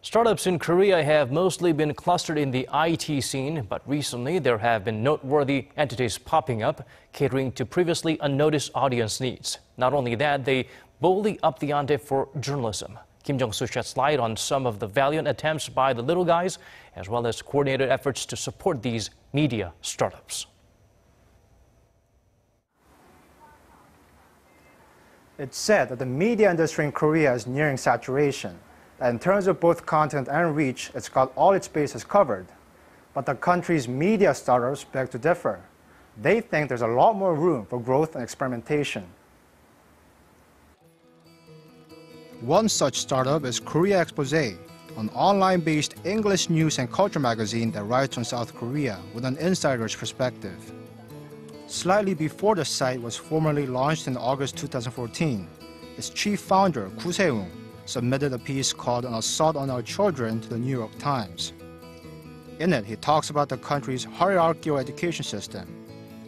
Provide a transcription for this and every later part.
Startups in Korea have mostly been clustered in the IT scene, but recently there have been noteworthy entities popping up, catering to previously unnoticed audience needs. Not only that, they boldly up the ante for journalism. Jung-soo sheds light on some of the valiant attempts by the little guys, as well as coordinated efforts to support these media startups. It's said that the media industry in Korea is nearing saturation. In terms of both content and reach, it's got all its bases covered. But the country's media startups beg to differ. They think there's a lot more room for growth and experimentation. One such startup is Korea Expose, an online-based English news and culture magazine that writes on South Korea with an insider's perspective. Slightly before the site was formally launched in August 2014, its chief founder, Koo Se-woong, submitted a piece called An Assault on Our Children to the New York Times. In it, he talks about the country's hierarchical education system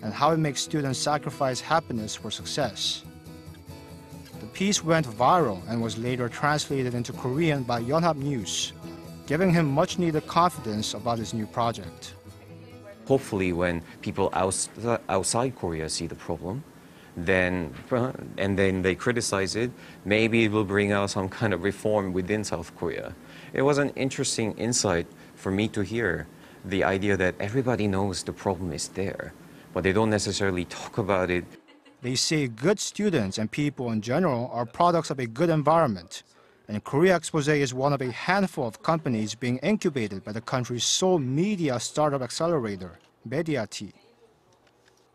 and how it makes students sacrifice happiness for success. The piece went viral and was later translated into Korean by Yonhap News, giving him much-needed confidence about his new project. Hopefully when people outside Korea see the problem, then they criticize it, maybe it will bring out some kind of reform within South Korea. It was an interesting insight for me to hear, the idea that everybody knows the problem is there, but they don't necessarily talk about it. They say good students and people in general are products of a good environment, and Korea Expose is one of a handful of companies being incubated by the country's sole media startup accelerator, valiant.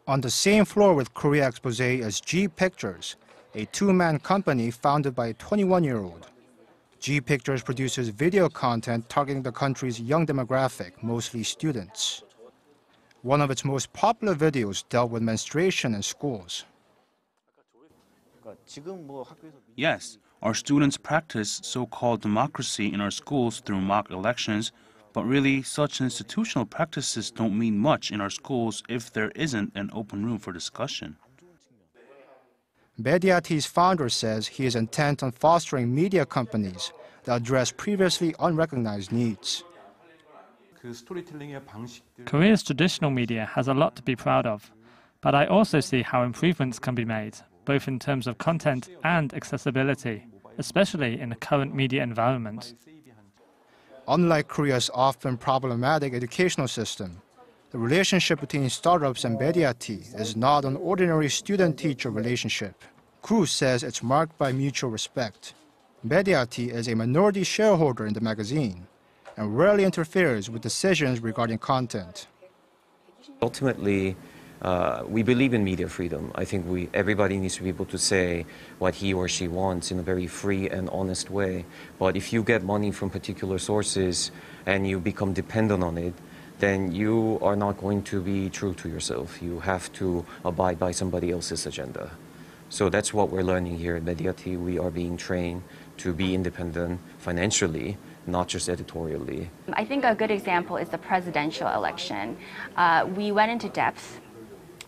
On the same floor with Korea Expose is G Pictures, a two-man company founded by a 21-year-old. G Pictures produces video content targeting the country's young demographic, mostly students. One of its most popular videos dealt with menstruation in schools. Yes, our students practice so-called democracy in our schools through mock elections, but really such institutional practices don't mean much in our schools if there isn't an open room for discussion. valiant's founder says he is intent on fostering media companies that address previously unrecognized needs. Korea's traditional media has a lot to be proud of, but I also see how improvements can be made, both in terms of content and accessibility, especially in the current media environment. Unlike Korea's often problematic educational system, the relationship between startups and valiant is not an ordinary student-teacher relationship. Koo says it's marked by mutual respect. valiant is a minority shareholder in the magazine and rarely interferes with decisions regarding content. Ultimately, we believe in media freedom. I think everybody needs to be able to say what he or she wants in a very free and honest way. But if you get money from particular sources and you become dependent on it, then you are not going to be true to yourself. You have to abide by somebody else's agenda. So that's what we're learning here at valiant. We are being trained to be independent financially, not just editorially. I think a good example is the presidential election. We went into depth,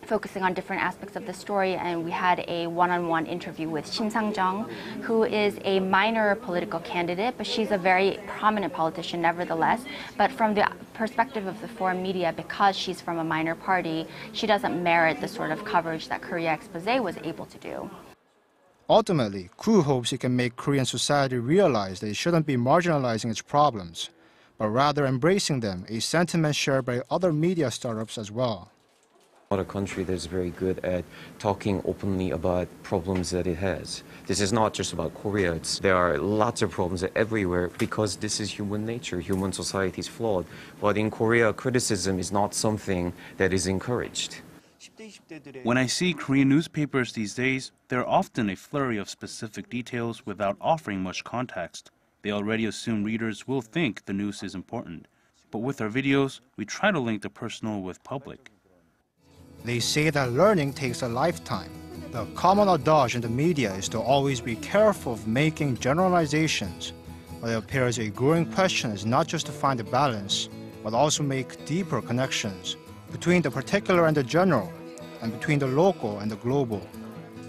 focusing on different aspects of the story, and we had a one-on-one interview with Shim Sang-jung, who is a minor political candidate, but she's a very prominent politician nevertheless. But from the perspective of the foreign media, because she's from a minor party, she doesn't merit the sort of coverage that Korea Expose was able to do. Ultimately, Koo hopes he can make Korean society realize that it shouldn't be marginalizing its problems, but rather embracing them, a sentiment shared by other media startups as well. Not a country that is very good at talking openly about problems that it has. This is not just about Korea. There are lots of problems everywhere because this is human nature. Human society is flawed. But in Korea, criticism is not something that is encouraged. When I see Korean newspapers these days, there are often a flurry of specific details without offering much context. They already assume readers will think the news is important. But with our videos, we try to link the personal with public. They say that learning takes a lifetime. The common adage in the media is to always be careful of making generalizations, but it appears a growing question is not just to find a balance, but also make deeper connections between the particular and the general, and between the local and the global.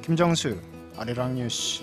Jung-soo, Arirang News.